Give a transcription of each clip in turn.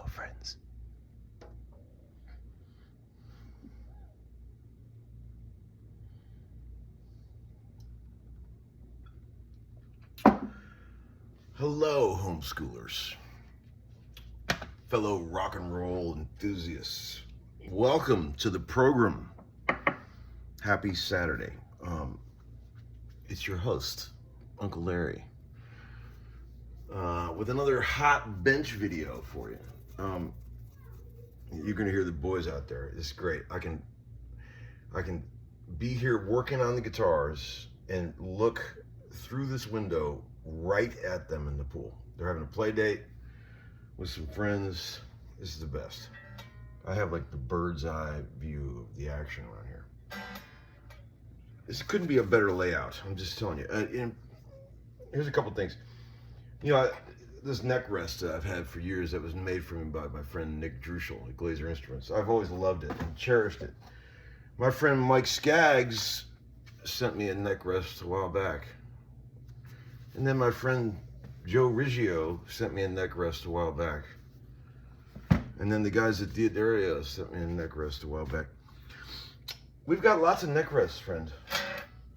friends. Hello, homeschoolers, fellow rock and roll enthusiasts. Welcome to the program. Happy Saturday. It's your host, Uncle Larry, with another hot bench video for you. You're gonna hear the boys out there. It's great. I can be here working on the guitars and look through this window right at them in the pool. They're having a play date with some friends. This is the best. I have like the bird's eye view of the action around here. This couldn't be a better layout. I'm just telling you. And here's a couple things. You know, this neck rest I've had for years that was made for me by my friend Neckrestphilia at Glazer Instruments. I've always loved it and cherished it. My friend Mike Skaggs sent me a neck rest a while back. And then my friend Joe Riggio sent me a neck rest a while back. And then the guys at Diadario sent me a neck rest a while back. We've got lots of neck rests, friend.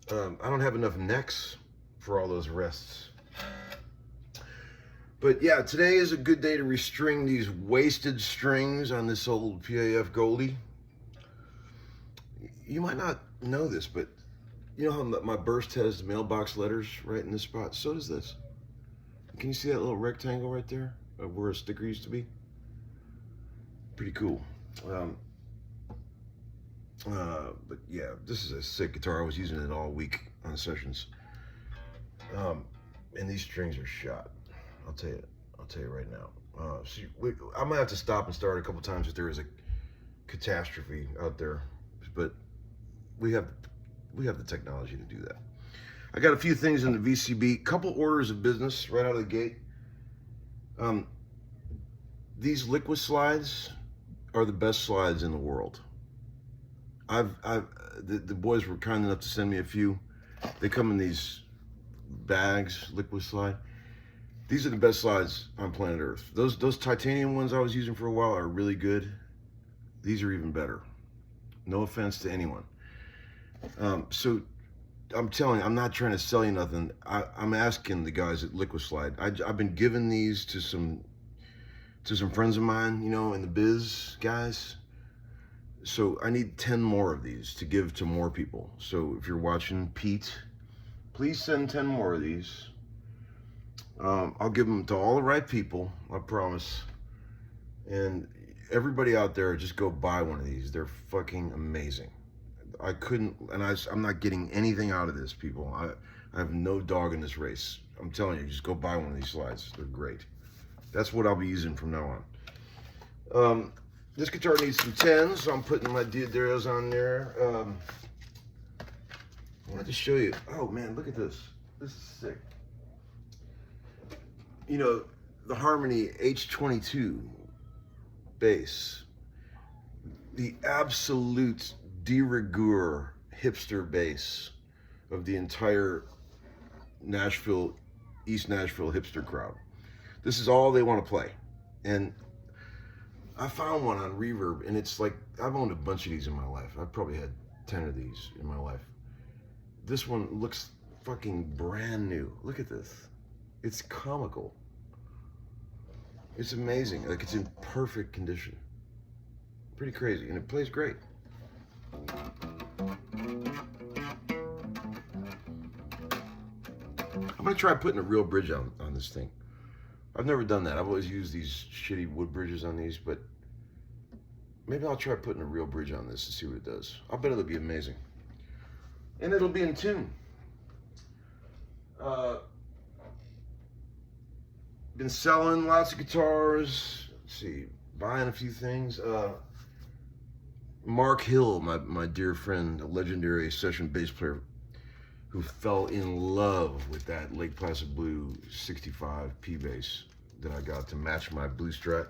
I don't have enough necks for all those rests. But yeah, today is a good day to restring these wasted strings on this old PAF Goldie. You might not know this, but you know how my burst has mailbox letters right in this spot? So does this. Can you see that little rectangle right there where a sticker used to be? Pretty cool. But yeah, this is a sick guitar. I was using it all week on sessions. And these strings are shot. I'll tell you right now. I might have to stop and start a couple times if there is a catastrophe out there, but we have the technology to do that. I got a few things in the VCB, couple orders of business right out of the gate. These liquid slides are the best slides in the world. The boys were kind enough to send me a few. They come in these bags, liquid slide. These are the best slides on planet Earth. Those titanium ones I was using for a while are really good. These are even better. No offense to anyone. So I'm telling you, I'm not trying to sell you nothing. I'm asking the guys at Liquid Slide. I've been giving these to some friends of mine, you know, in the biz, guys. So I need 10 more of these to give to more people. So if you're watching, Pete, please send 10 more of these. I'll give them to all the right people, I promise. And everybody out there, just go buy one of these. They're fucking amazing. I couldn't, and I'm not getting anything out of this, people. I have no dog in this race. I'm telling you, just go buy one of these slides. They're great. That's what I'll be using from now on. This guitar needs some 10s, so I'm putting my Diadaros on there. I wanted to show you. Oh man, look at this. This is sick. You know, the Harmony H22 bass, the absolute de rigueur hipster bass of the entire Nashville, East Nashville hipster crowd. This is all they want to play. And I found one on Reverb, and it's like, I've owned a bunch of these in my life. I've probably had 10 of these in my life. This one looks fucking brand new. Look at this. It's comical. It's amazing. Like, it's in perfect condition. Pretty crazy, and it plays great. I'm gonna try putting a real bridge on this thing. I've never done that. I've always used these shitty wood bridges on these, but maybe I'll try putting a real bridge on this to see what it does. I'll bet it'll be amazing. And it'll be in tune. Been selling lots of guitars. Let's see, buying a few things. Mark Hill, my dear friend, a legendary session bass player who fell in love with that Lake Placid Blue 65 P bass that I got to match my blue Strat,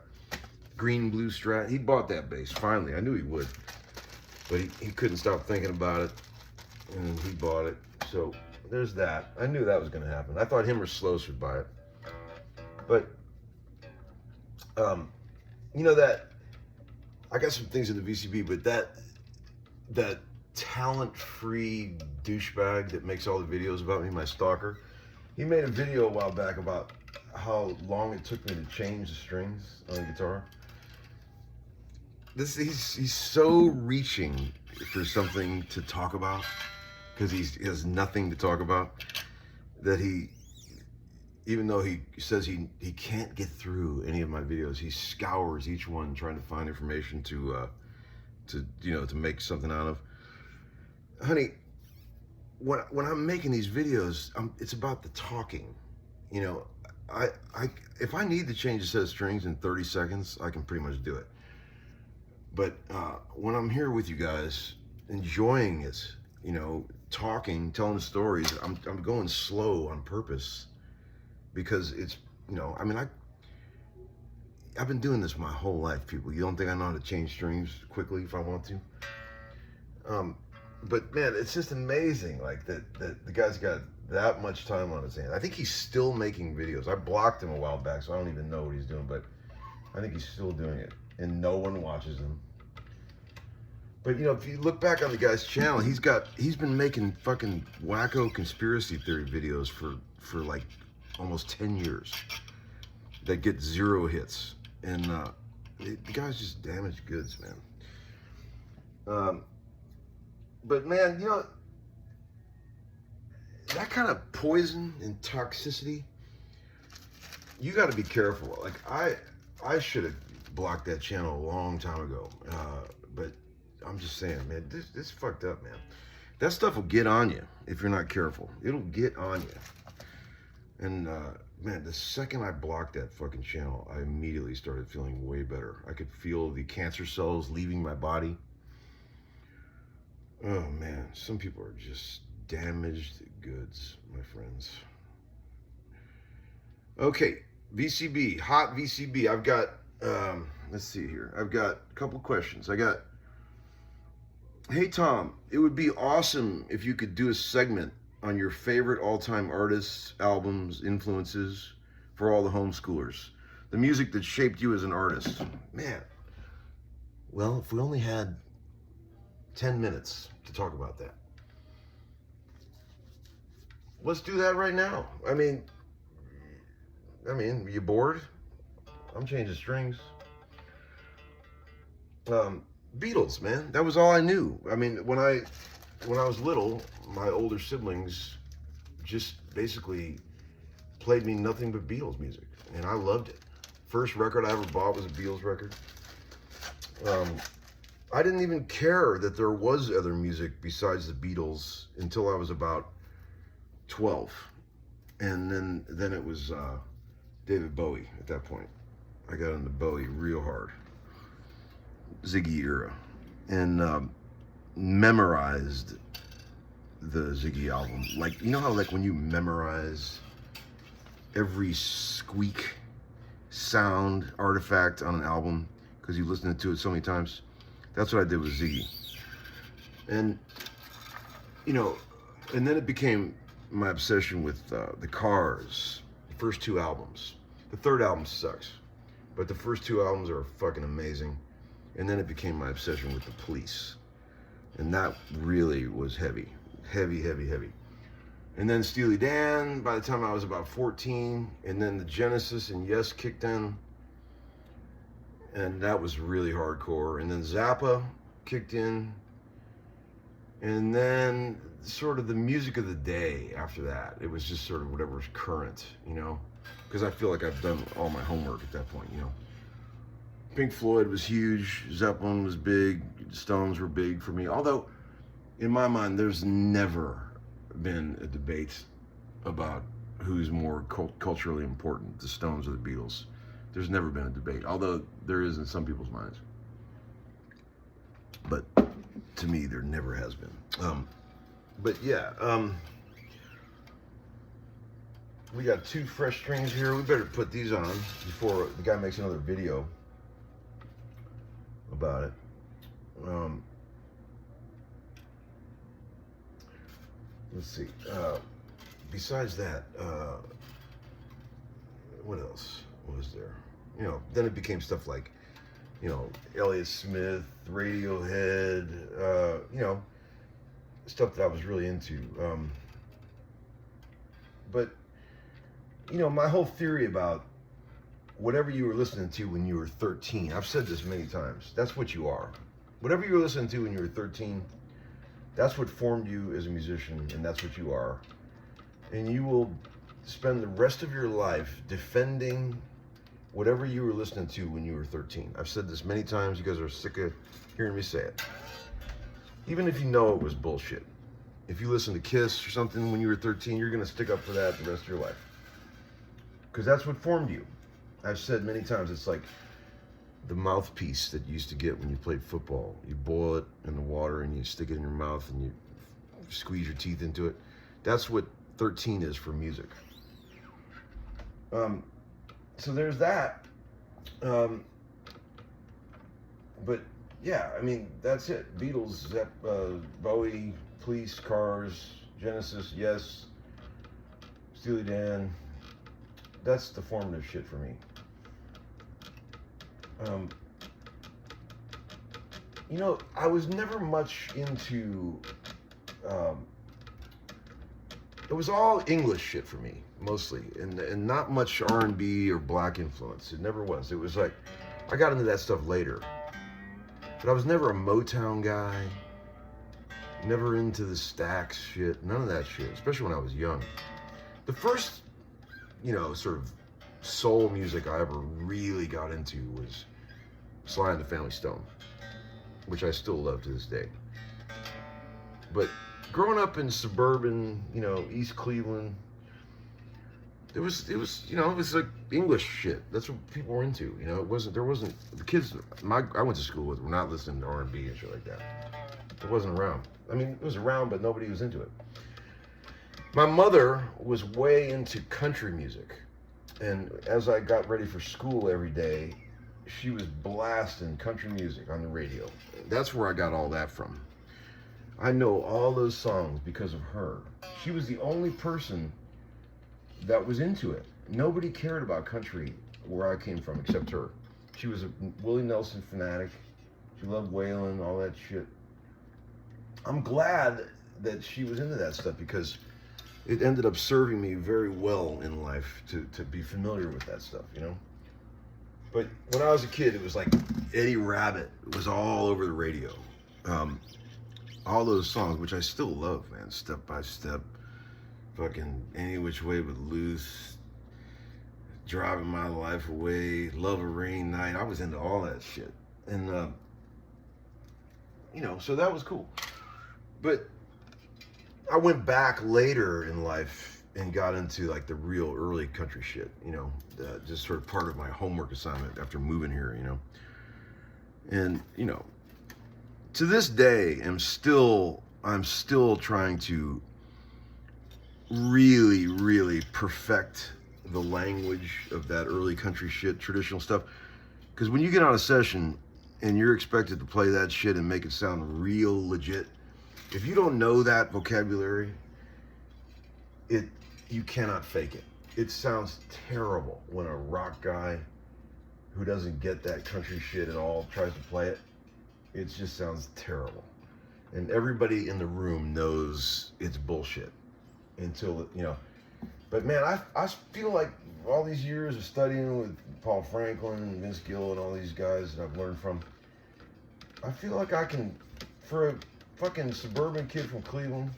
green blue Strat. He bought that bass, finally. I knew he would, but he couldn't stop thinking about it, and he bought it. So there's that. I knew that was gonna happen. I thought him or Sloas would buy it. But you know that I got some things in the VCB, but that talent-free douchebag that makes all the videos about me, my stalker, he made a video a while back about how long it took me to change the strings on the guitar. He's so reaching for something to talk about because he has nothing to talk about that even though he says he can't get through any of my videos, he scours each one trying to find information to make something out of. Honey, when I'm making these videos, it's about the talking. You know, if I need to change a set of strings in 30 seconds, I can pretty much do it. But when I'm here with you guys, enjoying it, you know, talking, telling stories, I'm going slow on purpose because it's, you know, I mean, I've been doing this my whole life, people. You don't think I know how to change strings quickly if I want to? But man, it's just amazing, like that the guy's got that much time on his hand. I think he's still making videos. I blocked him a while back, so I don't even know what he's doing, but I think he's still doing it, and no one watches him. But you know, if you look back on the guy's channel, he's been making fucking wacko conspiracy theory videos for like almost 10 years that get 0 hits, and the guy's just damaged goods, man. But man, you know, that kind of poison and toxicity, you got to be careful. Like I should have blocked that channel a long time ago, but I'm just saying, man, this fucked up, man. That stuff will get on you if you're not careful. It'll get on you. And man, the second I blocked that fucking channel, I immediately started feeling way better. I could feel the cancer cells leaving my body. Oh man, some people are just damaged goods, my friends. Okay, VCB, hot VCB. I've got, let's see here. I've got a couple questions. Hey Tom, it would be awesome if you could do a segment on your favorite all-time artists, albums, influences for all the homeschoolers. The music that shaped you as an artist. Man, well, if we only had 10 minutes to talk about that. Let's do that right now. I mean, you bored? I'm changing strings. Beatles, man. That was all I knew. I mean, when I was little, my older siblings just basically played me nothing but Beatles music, and I loved it. First record I ever bought was a Beatles record. I didn't even care that there was other music besides the Beatles until I was about 12. And then it was David Bowie at that point. I got into Bowie real hard. Ziggy era. And memorized the Ziggy album. Like, you know how like when you memorize every squeak, sound, artifact on an album because you listened to it so many times? That's what I did with Ziggy. And, you know, and then it became my obsession with the Cars, the first 2 albums. The third album sucks, but the first 2 albums are fucking amazing. And then it became my obsession with the Police. And that really was heavy. Heavy, heavy, heavy. And then Steely Dan by the time I was about 14. And then the Genesis and Yes kicked in. And that was really hardcore. And then Zappa kicked in. And then sort of the music of the day after that. It was just sort of whatever was current, you know? Because I feel like I've done all my homework at that point, you know? Pink Floyd was huge. Zeppelin was big. Stones were big for me. Although, in my mind, there's never been a debate about who's more culturally important, the Stones or the Beatles. There's never been a debate, although there is in some people's minds. But to me, there never has been. But yeah, we got 2 fresh strings here. We better put these on before the guy makes another video about it. Let's see. Besides that, what else was there? You know, then it became stuff like you know, Elliott Smith, Radiohead, you know, stuff that I was really into. But, you know, my whole theory about whatever you were listening to when you were 13, I've said this many times, that's what you are. Whatever you were listening to when you were 13, that's what formed you as a musician, and that's what you are. And you will spend the rest of your life defending whatever you were listening to when you were 13. I've said this many times. You guys are sick of hearing me say it. Even if you know it was bullshit. If you listen to Kiss or something when you were 13, you're going to stick up for that the rest of your life. Because that's what formed you. I've said many times, it's like the mouthpiece that you used to get when you played football. You boil it in the water and you stick it in your mouth and you squeeze your teeth into it. That's what 13 is for music. So there's that. But yeah, I mean, that's it. Beatles, Bowie, Police, Cars, Genesis, Yes, Steely Dan. That's the formative shit for me. You know, I was never much into, it was all English shit for me, mostly, and not much R&B or black influence. It never was. It was like, I got into that stuff later. But I was never a Motown guy, never into the Stax shit, none of that shit, especially when I was young. The first, you know, sort of soul music I ever really got into was Sly and the Family Stone, which I still love to this day. But growing up in suburban, you know, East Cleveland, it was, you know, it was like English shit. That's what people were into. You know, the kids I went to school with were not listening to R&B and shit like that. It wasn't around. I mean, it was around, but nobody was into it. My mother was way into country music. And as I got ready for school every day, she was blasting country music on the radio. That's where I got all that from. I know all those songs because of her. She was the only person that was into it. Nobody cared about country where I came from except her. She was a Willie Nelson fanatic. She loved Waylon, all that shit. I'm glad that she was into that stuff because it ended up serving me very well in life to be familiar with that stuff, you know? But when I was a kid, it was like Eddie Rabbitt was all over the radio. All those songs, which I still love, man. Step by Step, fucking Any Which Way But Loose, Driving My Life Away, Love a Rain Night. I was into all that shit. And, you know, so that was cool. But I went back later in life and got into like the real early country shit, you know, just sort of part of my homework assignment after moving here, you know. And, you know, to this day, I'm still trying to really, really perfect the language of that early country shit, traditional stuff. Because when you get on a session and you're expected to play that shit and make it sound real legit, if you don't know that vocabulary, you cannot fake it. It sounds terrible when a rock guy who doesn't get that country shit at all tries to play it. It just sounds terrible. And everybody in the room knows it's bullshit until, you know. But man, I feel like all these years of studying with Paul Franklin and Vince Gill and all these guys that I've learned from, I feel like I can, for a fucking suburban kid from Cleveland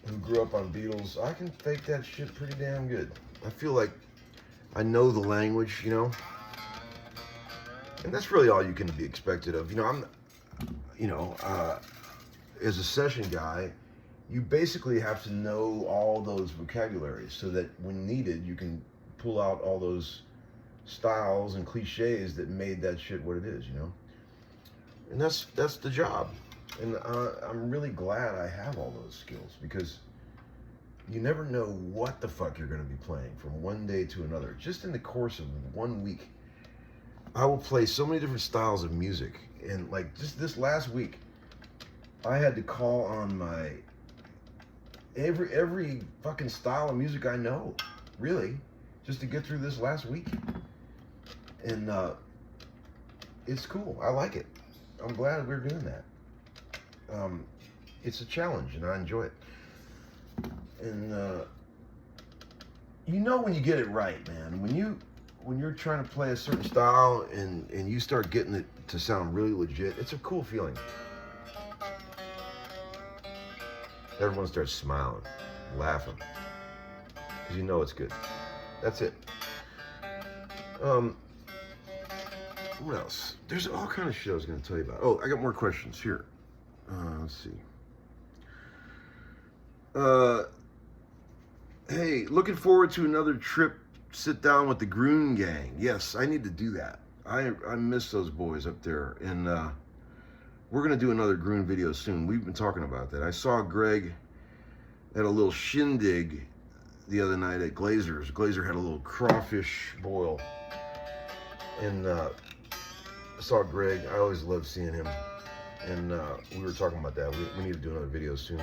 who grew up on Beatles, I can fake that shit pretty damn good. I feel like I know the language, you know? And that's really all you can be expected of. You know, as a session guy, you basically have to know all those vocabularies so that when needed, you can pull out all those styles and cliches that made that shit what it is, you know? And that's the job. And I'm really glad I have all those skills because you never know what the fuck you're going to be playing from one day to another. Just in the course of 1 week, I will play so many different styles of music. And like just this last week, I had to call on my every fucking style of music I know, really, just to get through this last week. And it's cool. I like it. I'm glad we're doing that. It's a challenge, and I enjoy it. And you know when you get it right, man. When you're trying to play a certain style and you start getting it to sound really legit, it's a cool feeling. Everyone starts smiling, laughing, because you know it's good. That's it. What else? There's all kind of shit I was going to tell you about. Oh, I got more questions here. Let's see. Hey, looking forward to another trip. Sit down with the Groon gang. Yes, I need to do that. I miss those boys up there, and we're gonna do another Groon video soon. We've been talking about that. I saw Greg at a little shindig the other night at Glazer's. Glazer had a little crawfish boil, and I saw Greg. I always love seeing him, and we were talking about that. We need to do another video soon.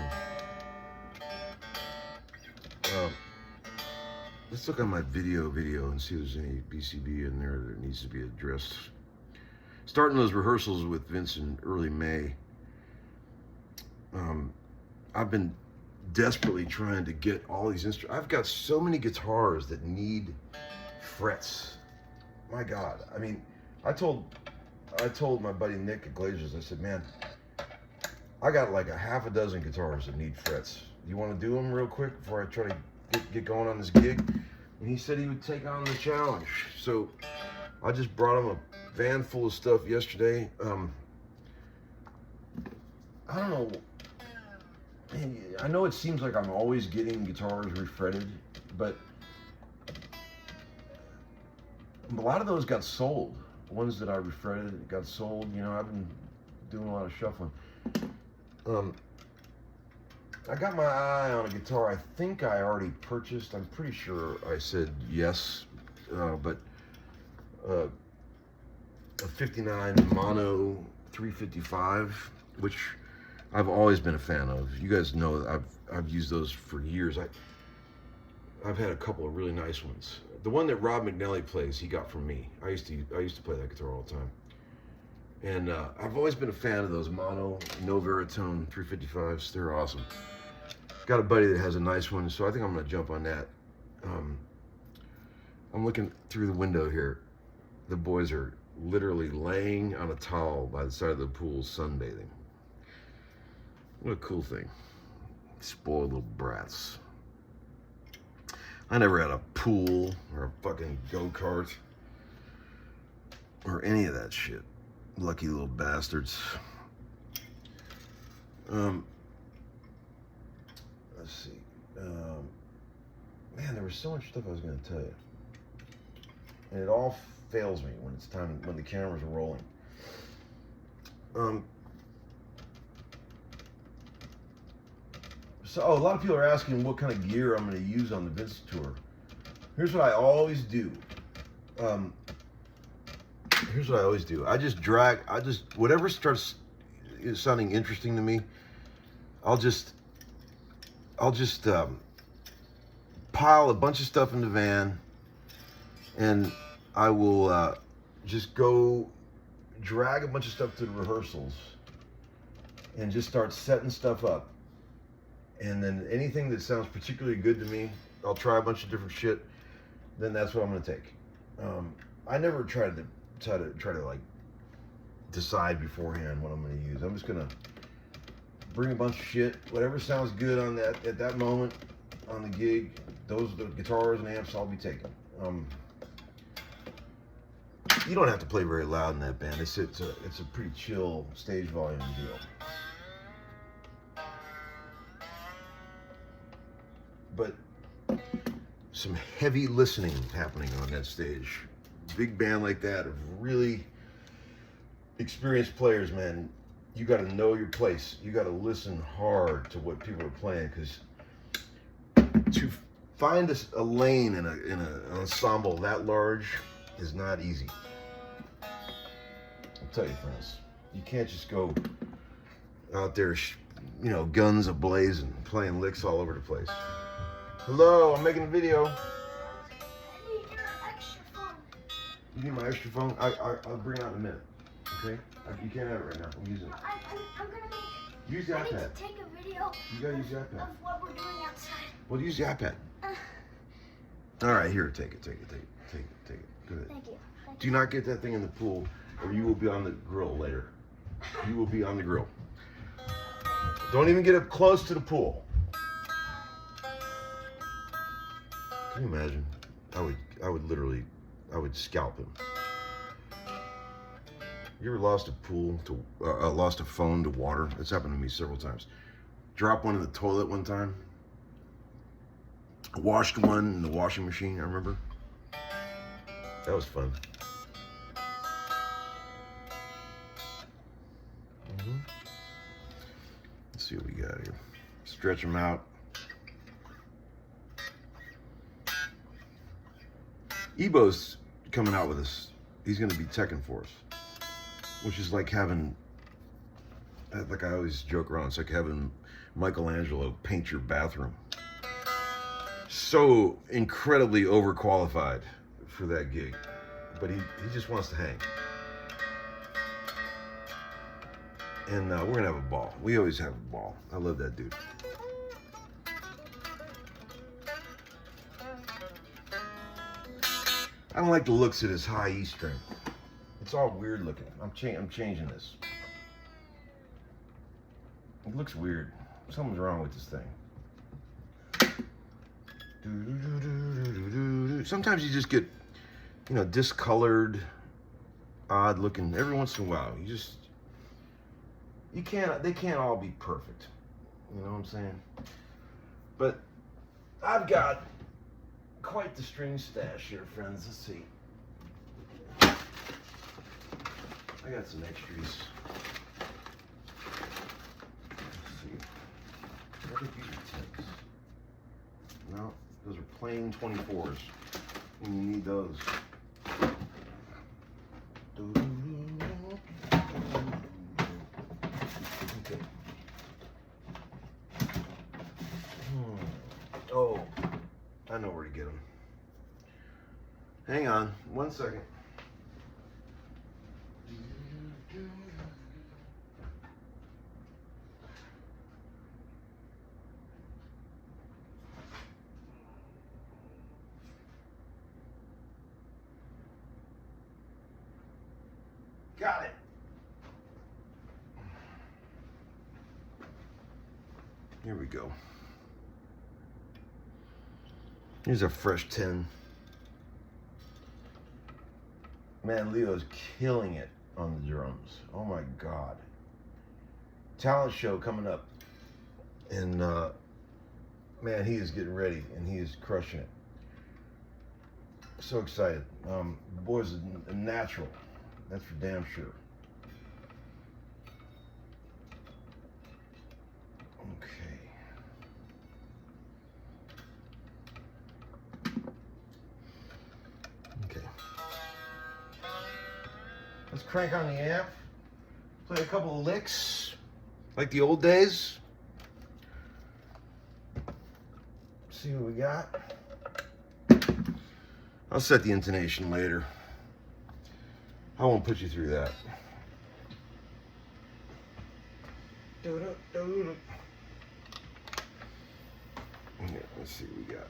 Let's look on my video and see if there's any BCB in there that needs to be addressed. Starting those rehearsals with Vince in early May. I've been desperately trying to get all these instruments. I've got so many guitars that need frets. My God. I mean, I told my buddy Nick at Glazers, I said, man, I got like a half a dozen guitars that need frets. You want to do them real quick before I try to get going on this gig? And he said he would take on the challenge. So I just brought him a van full of stuff yesterday. I don't know. I know it seems like I'm always getting guitars refretted, but a lot of those got sold. The ones that I refretted got sold. You know, I've been doing a lot of shuffling. I got my eye on a guitar I think I already purchased. I'm pretty sure I said yes, but a 59 mono 355, which I've always been a fan of. You guys know that I've used those for years. I've had a couple of really nice ones. The one that Rob McNally plays, he got from me. I used to play that guitar all the time. And I've always been a fan of those mono, no veritone 355s. They're awesome. Got a buddy that has a nice one, so I think I'm gonna jump on that. I'm looking through the window here. The boys are literally laying on a towel by the side of the pool sunbathing. What a cool thing. Spoiled little brats. I never had a pool or a fucking go-kart or any of that shit. Lucky little bastards. Let's see. Man, there was so much stuff I was going to tell you, and it all fails me when it's time, when the cameras are rolling. So a lot of people are asking what kind of gear I'm going to use on the Vince tour. Here's what I always do. I just whatever starts sounding interesting to me, I'll just pile a bunch of stuff in the van, and I will just go drag a bunch of stuff to the rehearsals and just start setting stuff up. And then anything that sounds particularly good to me, I'll try a bunch of different shit. Then that's what I'm gonna take. I never try to like decide beforehand what I'm gonna use. I'm just gonna bring a bunch of shit, whatever sounds good on that at that moment on the gig. Those are the guitars and amps I'll be taking. You don't have to play very loud in that band. It's a pretty chill stage volume deal. But some heavy listening happening on that stage. Big band like that of really experienced players, man. You got to know your place. You got to listen hard to what people are playing, because to find a lane in an ensemble that large is not easy. I'll tell you, friends, you can't just go out there, guns a-blazing, playing licks all over the place. Hello, I'm making a video. I need your extra phone. You need my extra phone? I'll bring it out in a minute. Okay? You can't have it right now. I'm using it. I'm gonna make... Use the I need iPad. to take a video. You gotta use the iPad. Of what we're doing outside. Well, use the iPad. All right, here, take it. Go ahead. Thank you. Do not get that thing in the pool, or you will be on the grill later. You will be on the grill. Don't even get up close to the pool. Can you imagine? I would literally scalp him. You ever lost a lost a phone to water? It's happened to me several times. Dropped one in the toilet one time. Washed one in the washing machine, I remember. That was fun. Let's see what we got here. Stretch them out. Ebo's coming out with us. He's going to be teching for us, which is like having, like I always joke around, it's like having Michelangelo paint your bathroom. So incredibly overqualified for that gig, but he just wants to hang. And we're going to have a ball. We always have a ball. I love that dude. I don't like the looks of this high E string. It's all weird looking. I'm changing this. It looks weird. Something's wrong with this thing. Sometimes you just get, discolored, odd looking. Every once in a while, they can't all be perfect. You know what I'm saying? But I've got quite the string stash here, friends. Let's see. I got some extras. Let's see. I think these are 10s. No, those are plain 24s. And you need those. Okay. Oh, I know where to get them. Hang on, 1 second. Got it. Here we go. Here's a fresh 10. Man, Leo's killing it on the drums. Oh my God. Talent show coming up. And man, he is getting ready and he is crushing it. So excited. The boy's a natural. That's for damn sure. Okay. Okay. Let's crank on the amp. Play a couple of licks, like the old days. See what we got. I'll set the intonation later. I won't put you through that. Here, let's see what we got.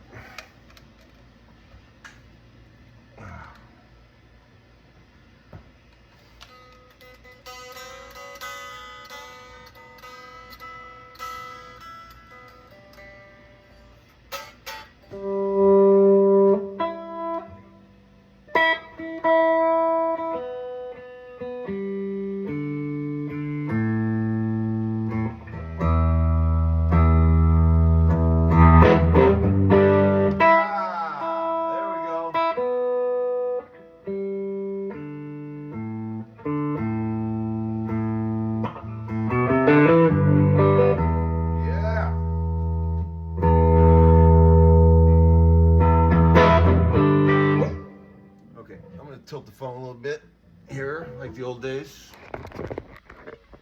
Tilt the phone a little bit here, like the old days,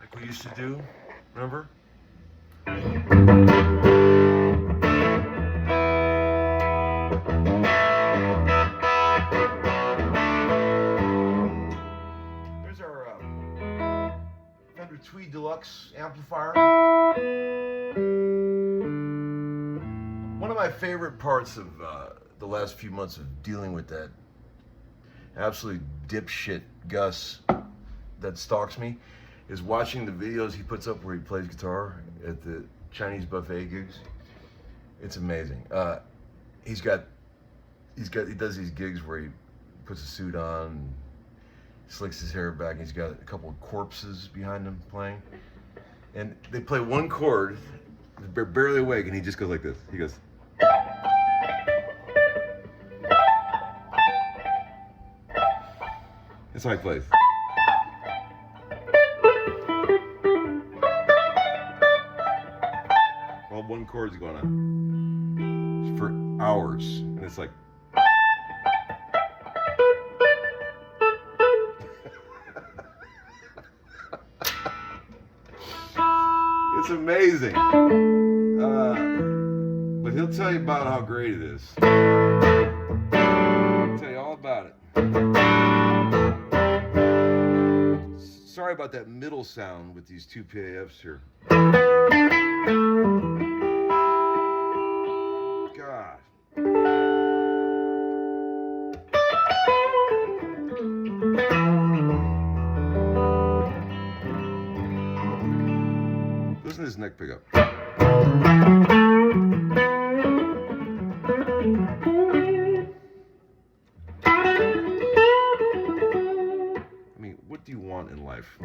like we used to do, remember? There's our Tweed Deluxe amplifier. One of my favorite parts of the last few months of dealing with that absolute dipshit Gus that stalks me is watching the videos he puts up where he plays guitar at the Chinese buffet gigs. It's amazing. He does these gigs where he puts a suit on, and slicks his hair back, and he's got a couple of corpses behind him playing. And they play one chord, they're barely awake, and he just goes like this. He goes. That's how he plays. While one chord's going on for hours, and it's like. It's amazing. But he'll tell you about how great it is. He'll tell you all about it. Sorry about that middle sound with these two PAFs here. God. Listen to this neck pickup. I mean, what do you want in life?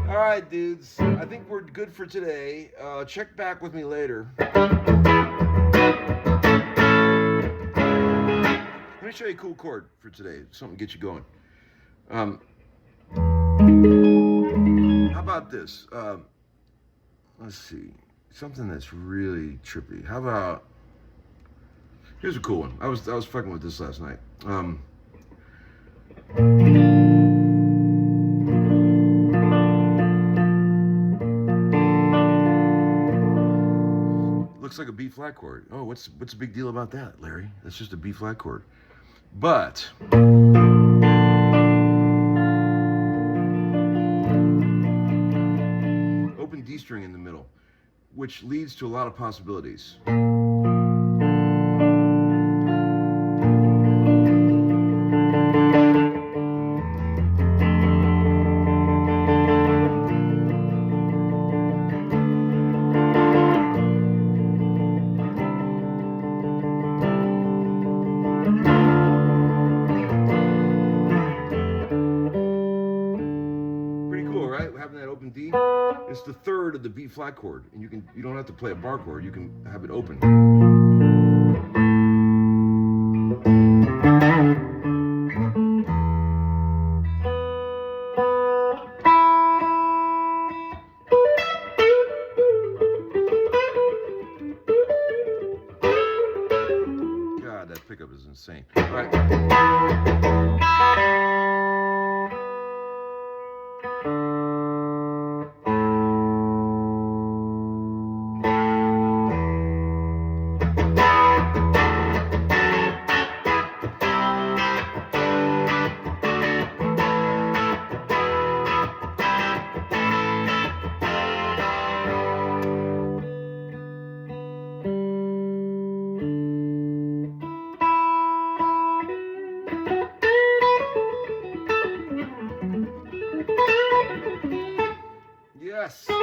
All right, dudes. I think we're good for today. Check back with me later. Let me show you a cool chord for today. Something to get you going. How about this? Let's see. Something that's really trippy. How about? Here's a cool one. I was fucking with this last night. Looks like a B flat chord. Oh, what's the big deal about that, Larry? That's just a B flat chord. But open D string in the middle, which leads to a lot of possibilities. Having that open D, it's the third of the B flat chord, and you don't have to play a bar chord. You can have it open. God, that pickup is insane. All right. Yes. All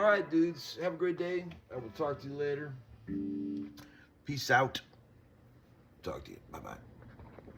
right, dudes. Have a great day. I will talk to you later. Peace out. Talk to you. Bye-bye.